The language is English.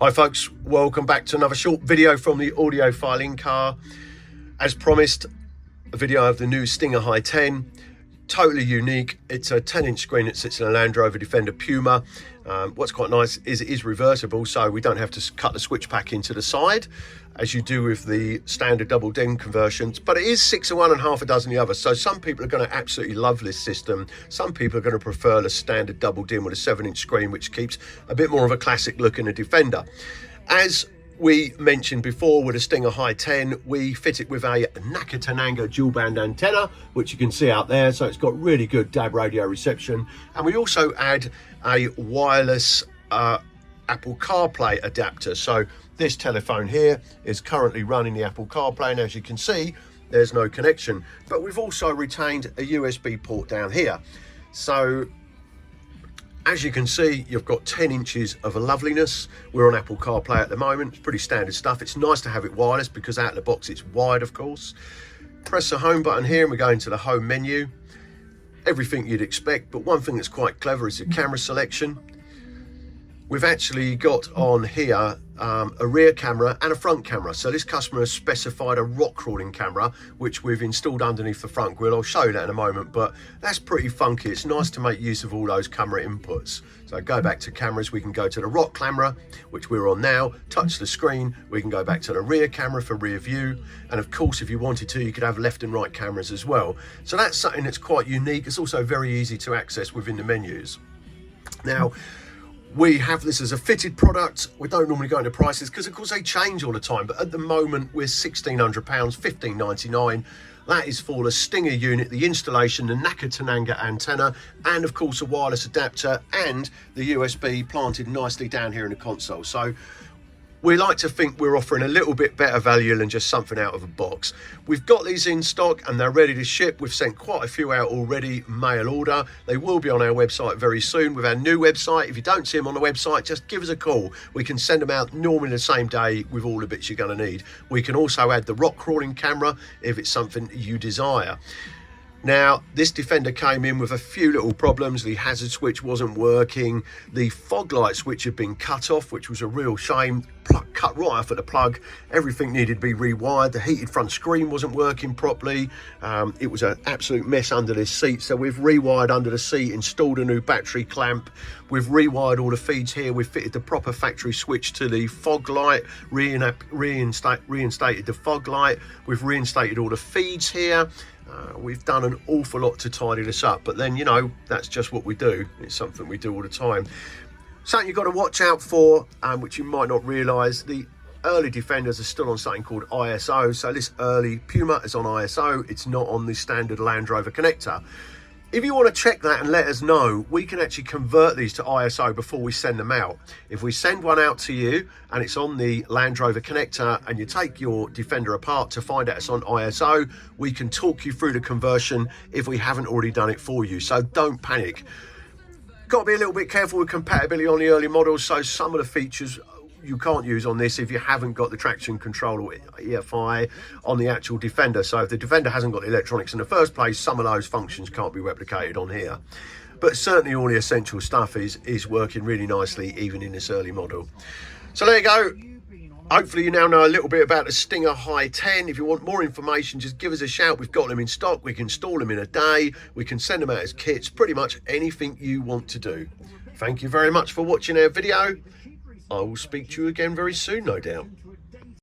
Hi folks, welcome back to another short video from the Audiofile-Incar. As promised, a video of the new Stinger Heigh 10. Totally unique. It's a 10-inch screen that sits in a Land Rover Defender Puma. What's quite nice is it is reversible, so we don't have to cut the switch pack into the side as you do with the standard double DIMM conversions, but it is 6 of one and half a dozen the other. So some people are going to absolutely love this system. Some people are going to prefer the standard double DIMM with a 7-inch screen, which keeps a bit more of a classic look in a Defender. As we mentioned before, with a Stinger Heigh 10, we fit it with a Nakatanenga dual band antenna, which you can see out there. So it's got really good DAB radio reception. And we also add a wireless Apple CarPlay adapter. So this telephone here is currently running the Apple CarPlay, and as you can see, there's no connection. But we've also retained a USB port down here. So as you can see, you've got 10 inches of a loveliness. We're on Apple CarPlay at the moment. It's pretty standard stuff. It's nice to have it wireless because out of the box it's wired, of course. Press the home button here and we go into the home menu. Everything you'd expect, but one thing that's quite clever is the camera selection. We've actually got on here a rear camera and a front camera. So this customer has specified a rock crawling camera, which we've installed underneath the front grille. I'll show you that in a moment, but that's pretty funky. It's nice to make use of all those camera inputs. So go back to cameras, we can go to the rock camera, which we're on now, touch the screen, we can go back to the rear camera for rear view. And of course, if you wanted to, you could have left and right cameras as well. So that's something that's quite unique. It's also very easy to access within the menus. Now, we have this as a fitted product. We don't normally go into prices because of course they change all the time, but at the moment we're £1,600, $1,599. That is for the Stinger unit, the installation, the Nakatanenga antenna, and of course a wireless adapter and the USB planted nicely down here in the console. So we like to think we're offering a little bit better value than just something out of a box. We've got these in stock and they're ready to ship. We've sent quite a few out already, mail order. They will be on our website very soon with our new website. If you don't see them on the website, just give us a call. We can send them out normally the same day with all the bits you're going to need. We can also add the rock crawling camera if it's something you desire. Now, this Defender came in with a few little problems. The hazard switch wasn't working. The fog light switch had been cut off, which was a real shame. Cut right off at the plug. Everything needed to be rewired. The heated front screen wasn't working properly. It was an absolute mess under this seat. So we've rewired under the seat, installed a new battery clamp. We've rewired all the feeds here. We've fitted the proper factory switch to the fog light, reinstated the fog light. We've reinstated all the feeds here. We've done an awful lot to tidy this up, but then, you know, that's just what we do. It's something we do all the time. Something you've got to watch out for, which you might not realise, the early Defenders are still on something called ISO. So this early Puma is on ISO. It's not on the standard Land Rover connector. If you want to check that and let us know, we can actually convert these to ISO before we send them out. If we send one out to you and it's on the Land Rover connector and you take your Defender apart to find out it's on ISO, we can talk you through the conversion if we haven't already done it for you. So don't panic. Got to be a little bit careful with compatibility on the early models. So some of the features you can't use on this if you haven't got the traction control or EFI on the actual Defender. So if the Defender hasn't got the electronics in the first place, some of those functions can't be replicated on here. But certainly all the essential stuff is working really nicely even in this early model. So there you go. Hopefully you now know a little bit about the Stinger Heigh 10. If you want more information, just give us a shout. We've got them in stock. We can install them in a day. We can send them out as kits. Pretty much anything you want to do. Thank you very much for watching our video. I will speak to you again very soon, no doubt.